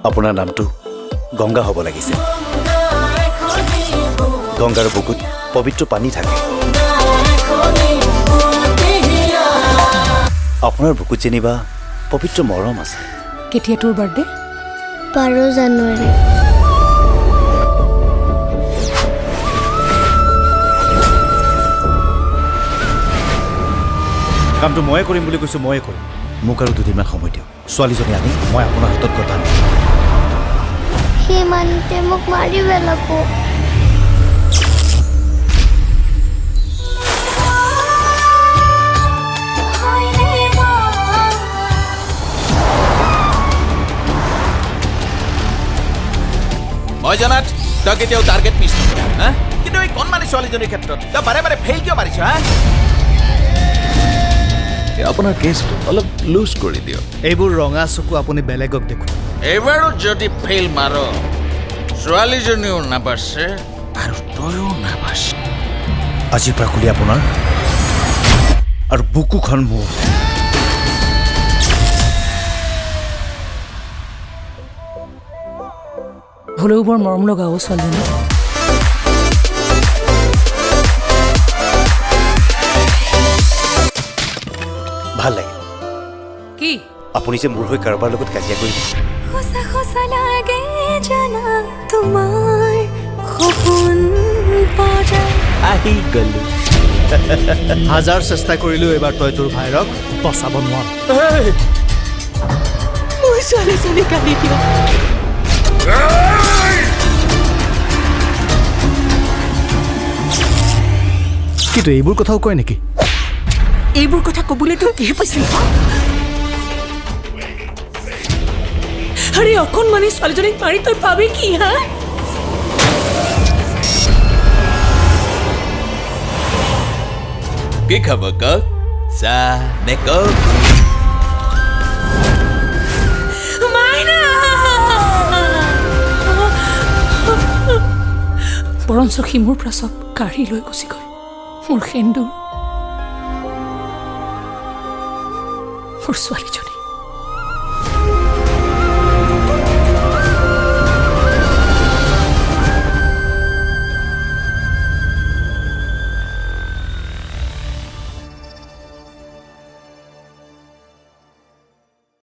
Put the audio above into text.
আপোনাৰ নামটো গংগা হ'ব লাগিছিল। গংগাৰ বুকুত পবিত্ৰ পানী থাকে। আপোনাৰ বুকুত যেনিবা পবিত্ৰ মৰম আছে। কেতিয়া তোৰ বাৰ্থডে? 12 জানুৱাৰী। কামটো ময়ে কৰিম বুলি কৈছোঁ, ময়ে কৰিম। মোক আৰু 2 দিনমান সময় দিয়ক। ছোৱালীজনী আনি মই আপোনাৰ হাতত গতাম। সেই মানুহটোৱে মোক মাৰি পেলাব। মই জনাত তই কেতিয়াও টাৰ্গেট মিছ নকৰা, হা? কিন্তু এই কণমানি ছোৱালীজনীৰ ক্ষেত্ৰত তই বাৰে বাৰে ফেইল কিয় মাৰিছ, হা? আপোনাৰ কেছটো অলপ লুজ কৰি দিয়ক। এইবোৰ ৰঙা চকু আপুনি বেলেগক দেখুৱাওক। এইবাৰো যদি ফেইল মাৰ ছোৱালীজনীও নাবাচে আৰু তইও নাবাচ। আজিৰ পৰা খুলি আপোনাৰ আৰু বুকুখন মোৰ। হ'লেও বৰ মৰম লগা অ' ছোৱালীজনী। ভাল লাগিল। কি আপুনি যে মোৰ হৈ কাৰোবাৰ লগত কাজিয়া কৰি সঁচা সঁচা লাগে জানা তোমাৰ সপোন পৰা আহি গলো। হাজাৰ চেষ্টা কৰিলেও এবাৰ তই তোৰ ভাইৰক বচাব নোৱাৰ। মোৰ ছোৱালীজনী কালি দিয়ক। কিন্তু এইবোৰ কথাও কয় নেকি? এইবোৰ কথা কবলৈ তোৰ কিহে পাইছিল? আৰে অকণমানি ছোৱালীজনীক মাৰি তই পাবি কি, হা? কি খাব কক? চাহ নে কক? মাইনা! বৰঞ্চ সি মোৰ পৰা চব কাঢ়ি লৈ গুচি গ'ল। মোৰ সেন্দুৰ, মোৰ ছোৱালীজনী।